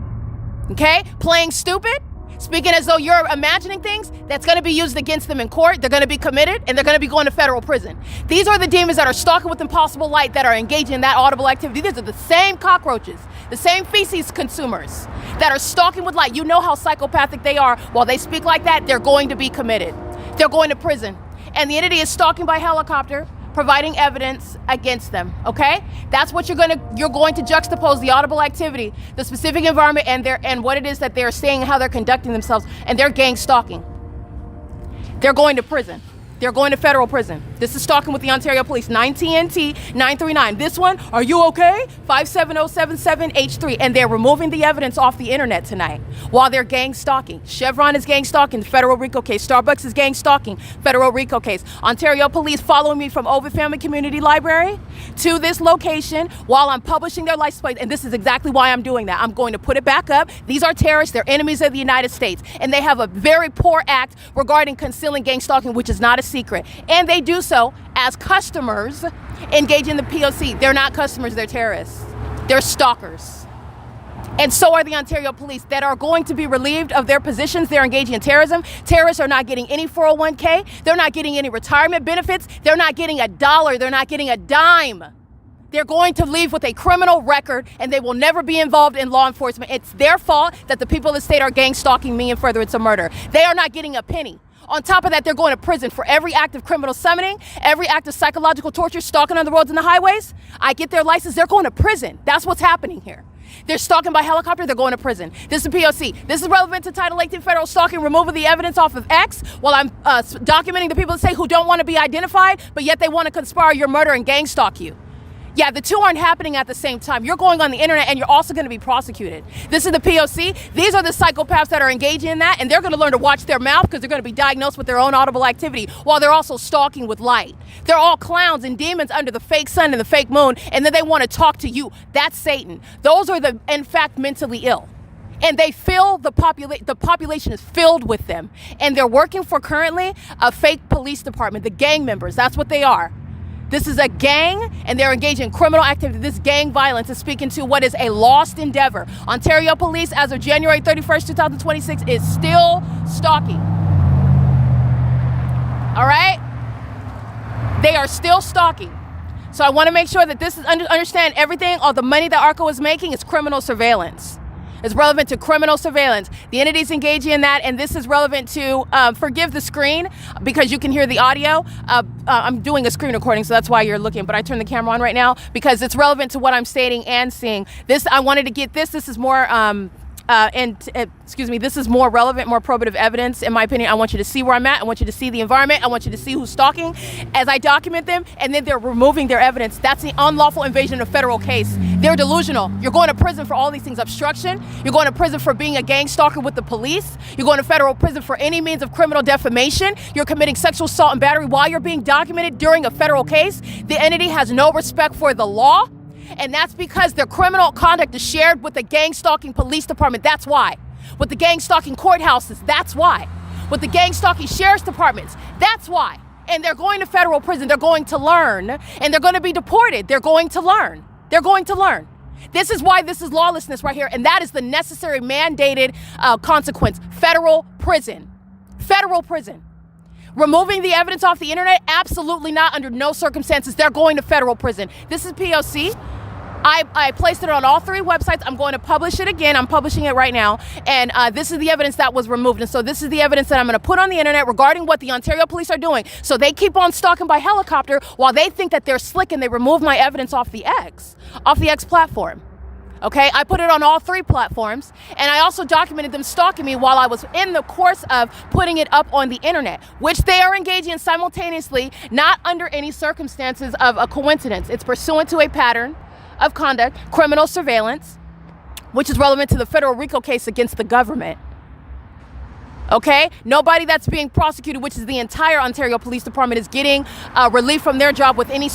okay? Playing stupid, speaking as though you're imagining things that's going to be used against them in court. They're going to be committed, and they're going to be going to federal prison. These are the demons that are stalking with impossible light, that are engaging in that audible activity. These are the same cockroaches, the same feces consumers that are stalking with light. You know how psychopathic they are. While they speak like that, they're going to be committed. They're going to prison. And the entity is stalking by helicopter, providing evidence against them, okay? That's what you're going to juxtapose the audible activity, the specific environment, and what it is that they're saying, how they're conducting themselves, and they're gang stalking. They're going to prison. They're going to federal prison. This is Stalking with the Ontario Police, 9TNT 939. This one, are you okay? 57077H3. And they're removing the evidence off the internet tonight while they're gang stalking. Chevron is gang stalking, federal RICO case. Starbucks is gang stalking, federal RICO case. Ontario Police following me from OVITT Family Community Library to this location while I'm publishing their license plate. And this is exactly why I'm doing that. I'm going to put it back up. These are terrorists. They're enemies of the United States. And they have a very poor act regarding concealing gang stalking, which is not a secret. And they do so as customers engage in the P.O.C. They're not customers, they're terrorists. They're stalkers. And so are the Ontario Police that are going to be relieved of their positions. They're engaging in terrorism. Terrorists are not getting any 401k. They're not getting any retirement benefits. They're not getting a dollar. They're not getting a dime. They're going to leave with a criminal record and they will never be involved in law enforcement. It's their fault that the people of the state are gang stalking me and furtherance of murder. They are not getting a penny. On top of that, they're going to prison for every act of criminal summoning, every act of psychological torture, stalking on the roads and the highways. I get their license, they're going to prison. That's what's happening here. They're stalking by helicopter, they're going to prison. This is P.O.C. This is relevant to Title 18 federal stalking, removal of the evidence off of X, while I'm documenting the people that say who don't want to be identified, but yet they want to conspire your murder and gang stalk you. Yeah, the two aren't happening at the same time. You're going on the internet and you're also going to be prosecuted. This is the P.O.C. These are the psychopaths that are engaging in that, and they're going to learn to watch their mouth because they're going to be diagnosed with their own audible activity while they're also stalking with light. They're all clowns and demons under the fake sun and the fake moon, and then they want to talk to you. That's Satan. Those are the, in fact, mentally ill. And they fill the population is filled with them. And they're working for currently a fake police department, the gang members. That's what they are. This is a gang, and they're engaged in criminal activity. This gang violence is speaking to what is a lost endeavor. Ontario Police, as of January 31st, 2026, is still stalking. All right? They are still stalking. So I want to make sure that this is understand everything. All the money that ARCO is making is criminal surveillance. It's relevant to criminal surveillance. The entity's engaging in that, and this is relevant to, forgive the screen because you can hear the audio. I'm doing a screen recording, so that's why you're looking, but I turn the camera on right now because it's relevant to what I'm stating and seeing. This, I wanted to get this. This is more, this is more relevant, more probative evidence. In my opinion, I want you to see where I'm at. I want you to see the environment. I want you to see who's stalking as I document them, and then they're removing their evidence. That's the unlawful invasion of federal case. They're delusional. You're going to prison for all these things: obstruction. You're going to prison for being a gang stalker with the police. You're going to federal prison for any means of criminal defamation. You're committing sexual assault and battery while you're being documented during a federal case. The entity has no respect for the law. And that's because their criminal conduct is shared with the gang stalking police department. That's why. With the gang stalking courthouses. That's why. With the gang stalking sheriff's departments. That's why. And they're going to federal prison. They're going to learn. And they're going to be deported. They're going to learn. They're going to learn. This is why this is lawlessness right here. And that is the necessary mandated consequence. Federal prison. Federal prison. Removing the evidence off the internet? Absolutely not. Under no circumstances. They're going to federal prison. This is P.O.C. I placed it on all three websites. I'm going to publish it again. I'm publishing it right now. And this is the evidence that was removed. And so this is the evidence that I'm going to put on the internet regarding what the Ontario Police are doing. So they keep on stalking by helicopter while they think that they're slick and they remove my evidence off the X platform. Okay, I put it on all three platforms, and I also documented them stalking me while I was in the course of putting it up on the internet, which they are engaging in simultaneously, not under any circumstances of a coincidence. It's pursuant to a pattern of conduct, criminal surveillance, which is relevant to the federal RICO case against the government. Okay, nobody that's being prosecuted, which is the entire Ontario Police Department, is getting relief from their job with any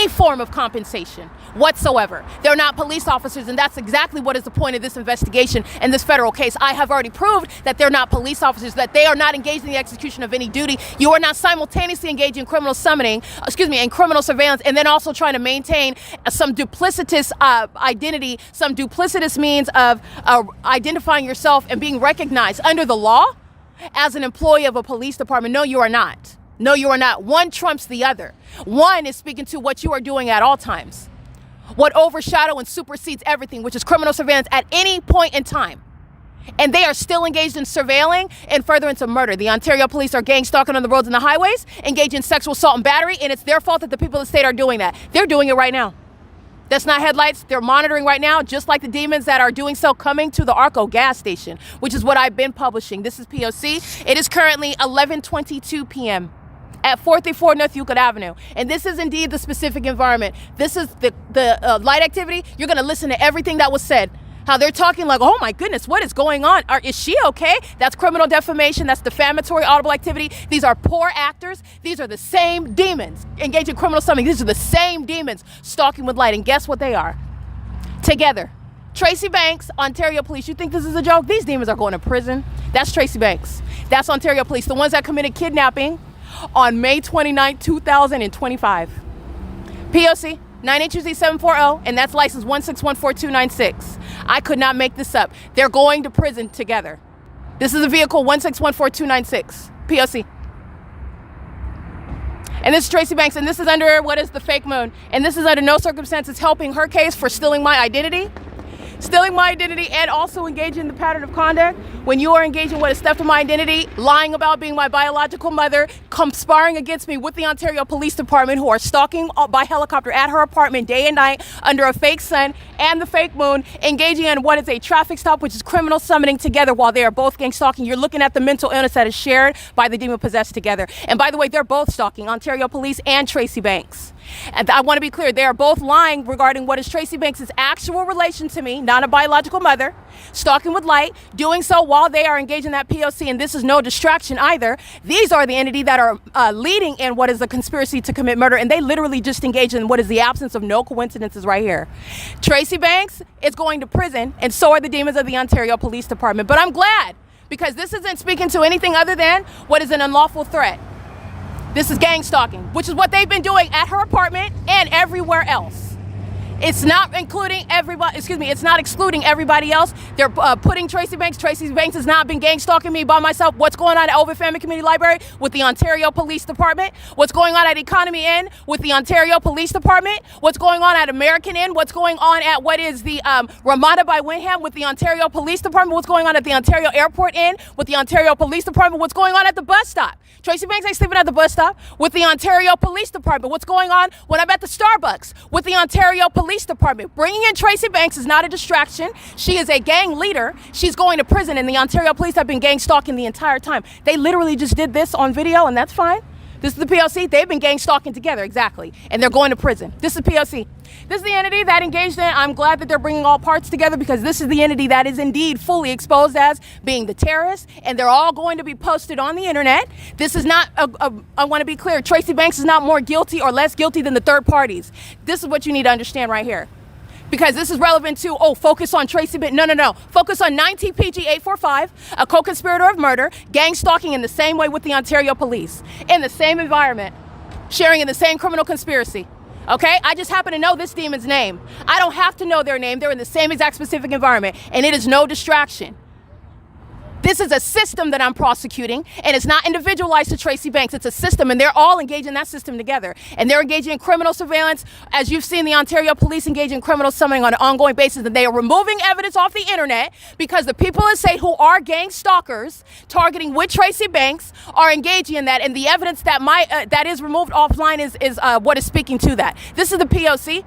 form of compensation whatsoever. They're not police officers, and that's exactly what is the point of this investigation and this federal case. I have already proved that they're not police officers, that they are not engaged in the execution of any duty. You are not simultaneously engaged in criminal summoning, and criminal surveillance, and then also trying to maintain some duplicitous identity, some duplicitous means of identifying yourself and being recognized under the law as an employee of a police department. No, you are not. No, you are not. One trumps the other. One is speaking to what you are doing at all times. What overshadows and supersedes everything, which is criminal surveillance at any point in time. And they are still engaged in surveilling and furtherance of murder. The Ontario Police are gang stalking on the roads and the highways, engaged in sexual assault and battery, and it's their fault that the people of the state are doing that. They're doing it right now. That's not headlights. They're monitoring right now, just like the demons that are doing so coming to the ARCO gas station, which is what I've been publishing. This is P.O.C. It is currently 11:22 p.m. at 434 North Euclid Avenue. And this is indeed the specific environment. This is the light activity. You're going to listen to everything that was said. How they're talking like, oh my goodness, what is going on? Is she okay? That's criminal defamation. That's defamatory audible activity. These are poor actors. These are the same demons engaged in criminal something. These are the same demons stalking with light. And guess what they are? Together. Tracy Banks, Ontario Police. You think this is a joke? These demons are going to prison. That's Tracy Banks. That's Ontario Police. The ones that committed kidnapping on May 29, 2025. P.O.C. 9HUZ740, and that's license 1614296. I could not make this up. They're going to prison together. This is a vehicle 1614296. P.O.C. And this is Tracy Banks, and this is under what is the fake moon. And this is under no circumstances helping her case for stealing my identity. Stealing my identity and also engaging in the pattern of conduct. When you are engaging in what is theft of my identity, lying about being my biological mother, conspiring against me with the Ontario Police Department, who are stalking by helicopter at her apartment day and night under a fake sun and the fake moon, engaging in what is a traffic stop, which is criminal summoning together while they are both gang stalking. You're looking at the mental illness that is shared by the demon possessed together. And by the way, they're both stalking, Ontario Police and Tracy Banks. And I want to be clear, they are both lying regarding what is Tracy Banks' actual relation to me, not a biological mother, stalking with light, doing so while they are engaged in that P.O.C. And this is no distraction either. These are the entity that are leading in what is a conspiracy to commit murder, and they literally just engage in what is the absence of no coincidences right here. Tracy Banks is going to prison, and so are the demons of the Ontario Police Department. But I'm glad, because this isn't speaking to anything other than what is an unlawful threat. This is gang stalking, which is what they've been doing at her apartment and everywhere else. It's not including everybody, it's not excluding everybody else. They're putting Tracy Banks. Tracy Banks has not been gang stalking me by myself. What's going on at OVITT Family Community Library with the Ontario Police Department? What's going on at Economy Inn with the Ontario Police Department? What's going on at American Inn? What's going on at what is the Ramada by Wyndham with the Ontario Police Department? What's going on at the Ontario Airport Inn with the Ontario Police Department? What's going on at the bus stop? Tracy Banks ain't sleeping at the bus stop with the Ontario Police Department. What's going on when I'm at the Starbucks with the Ontario Police Department? Bringing in Tracy Banks is not a distraction. She is a gang leader. She's going to prison, and the Ontario Police have been gang stalking the entire time. They literally just did this on video, and that's fine. This is the P.O.C. They've been gang stalking together, exactly, and they're going to prison. This is P.O.C. This is the entity that engaged in. I'm glad that they're bringing all parts together, because this is the entity that is indeed fully exposed as being the terrorist, and they're all going to be posted on the internet. This is not, I want to be clear, Tracy Banks is not more guilty or less guilty than the third parties. This is what you need to understand right here. Because this is relevant to, focus on Tracy Banks. No. Focus on 9 PG 845, a co-conspirator of murder, gang stalking in the same way with the Ontario Police, in the same environment, sharing in the same criminal conspiracy. Okay? I just happen to know this demon's name. I don't have to know their name. They're in the same exact specific environment, and it is no distraction. This is a system that I'm prosecuting, and it's not individualized to Tracy Banks. It's a system, and they're all engaged in that system together. And they're engaging in criminal surveillance, as you've seen the Ontario Police engage in criminal summoning on an ongoing basis, and they are removing evidence off the internet because the people in state who are gang stalkers targeting with Tracy Banks are engaging in that, and the evidence that that is removed offline is what is speaking to that. This is the P.O.C.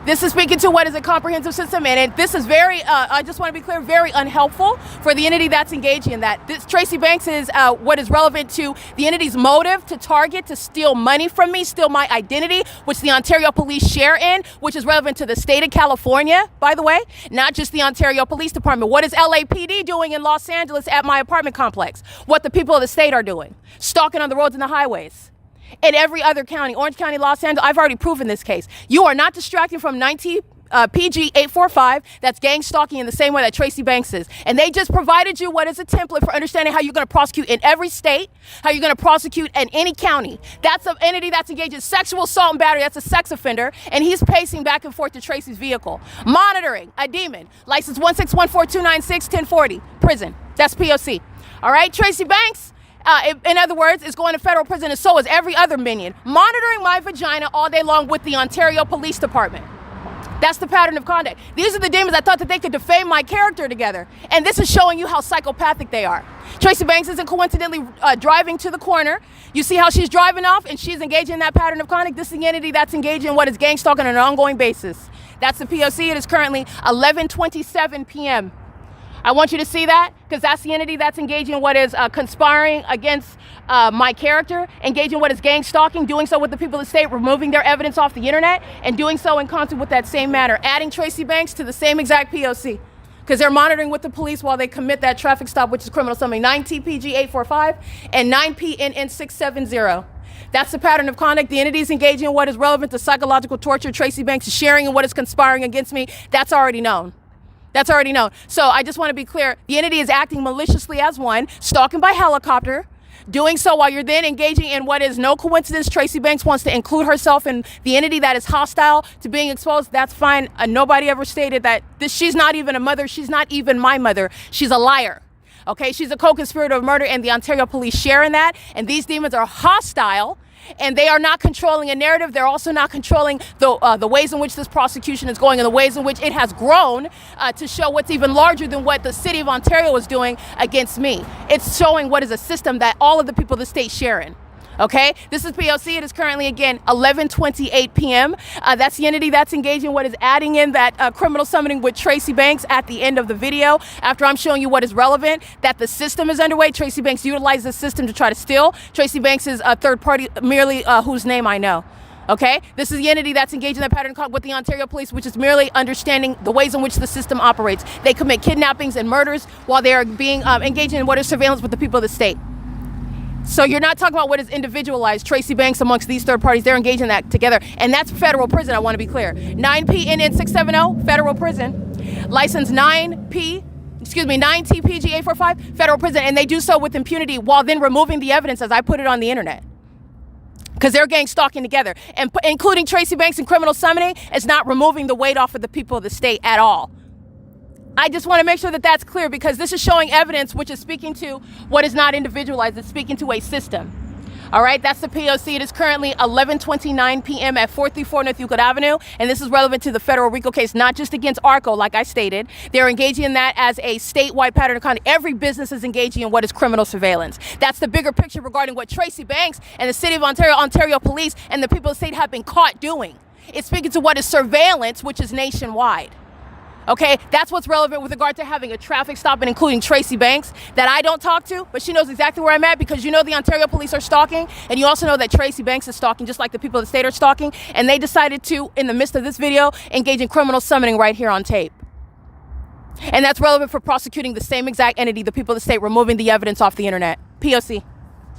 This is speaking to what is a comprehensive system, and this is very, I just want to be clear, very unhelpful for the entity that's engaging in that. This Tracy Banks is what is relevant to the entity's motive to target, to steal money from me, steal my identity, which the Ontario Police share in, which is relevant to the state of California, by the way, not just the Ontario Police Department. What is LAPD doing in Los Angeles at my apartment complex? What the people of the state are doing, stalking on the roads and the highways. In every other county, Orange County, Los Angeles, I've already proven this case. You are not distracting from 19 PG 845 that's gang stalking in the same way that Tracy Banks is. And they just provided you what is a template for understanding how you're going to prosecute in every state, how you're going to prosecute in any county. That's an entity that's engaged in sexual assault and battery. That's a sex offender. And he's pacing back and forth to Tracy's vehicle. Monitoring a demon. License 1614296 1040. Prison. That's P.O.C. All right, Tracy Banks, in other words, is going to federal prison, and so is every other minion, monitoring my vagina all day long with the Ontario Police Department. That's the pattern of conduct. These are the demons that thought that they could defame my character together. And this is showing you how psychopathic they are. Tracy Banks isn't coincidentally driving to the corner. You see how she's driving off, and she's engaging in that pattern of conduct. This is the entity that's engaged in what is gang stalking on an ongoing basis. That's the P.O.C. It is currently 11:27 p.m. I want you to see that, because that's the entity that's engaging in what is conspiring against my character, engaging in what is gang stalking, doing so with the people of the state, removing their evidence off the internet, and doing so in concert with that same matter, adding Tracy Banks to the same exact P.O.C. because they're monitoring with the police while they commit that traffic stop, which is criminal summoning 9TPG 845 and 9PNN 670. That's the pattern of conduct. The entity is engaging in what is relevant to psychological torture. Tracy Banks is sharing in what is conspiring against me. That's already known. That's already known. So I just want to be clear. The entity is acting maliciously as one, stalking by helicopter, doing so while you're then engaging in what is no coincidence. Tracy Banks wants to include herself in the entity that is hostile to being exposed. That's fine. Nobody ever stated that she's not even a mother. She's not even my mother. She's a liar. Okay, she's a co-conspirator of murder, and the Ontario police share in that. And these demons are hostile, and they are not controlling a narrative. They're also not controlling the ways in which this prosecution is going and the ways in which it has grown to show what's even larger than what the city of Ontario is doing against me. It's showing what is a system that all of the people of the state share in. Okay, this is P.O.C. It is currently, again, 11:28 p.m. That's the entity that's engaging what is adding in that criminal summoning with Tracy Banks at the end of the video. After I'm showing you what is relevant, that the system is underway. Tracy Banks utilized the system to try to steal. Tracy Banks is a third party, merely whose name I know. Okay, this is the entity that's engaged in that pattern with the Ontario police, which is merely understanding the ways in which the system operates. They commit kidnappings and murders while they are being engaged in what is surveillance with the people of the state. So you're not talking about what is individualized. Tracy Banks amongst these third parties, they're engaging in that together. And that's federal prison, I want to be clear. 9PNN 670, federal prison. License 9TPG 845, federal prison. And they do so with impunity while then removing the evidence as I put it on the internet. Because they're gang stalking together. And including Tracy Banks in criminal summoning is not removing the weight off of the people of the state at all. I just want to make sure that that's clear, because this is showing evidence which is speaking to what is not individualized. It's speaking to a system. All right, that's the P.O.C. It is currently 11:29 p.m. at 434 North Euclid Avenue, and this is relevant to the federal RICO case, not just against ARCO, like I stated. They're engaging in that as a statewide pattern of conduct. Every business is engaging in what is criminal surveillance. That's the bigger picture regarding what Tracy Banks and the City of Ontario, Ontario Police, and the people of the state have been caught doing. It's speaking to what is surveillance, which is nationwide. Okay, that's what's relevant with regard to having a traffic stop and including Tracy Banks that I don't talk to, but she knows exactly where I'm at, because you know the Ontario police are stalking, and you also know that Tracy Banks is stalking just like the people of the state are stalking, and they decided to, in the midst of this video, engage in criminal summoning right here on tape. And that's relevant for prosecuting the same exact entity, the people of the state, removing the evidence off the internet. P.O.C.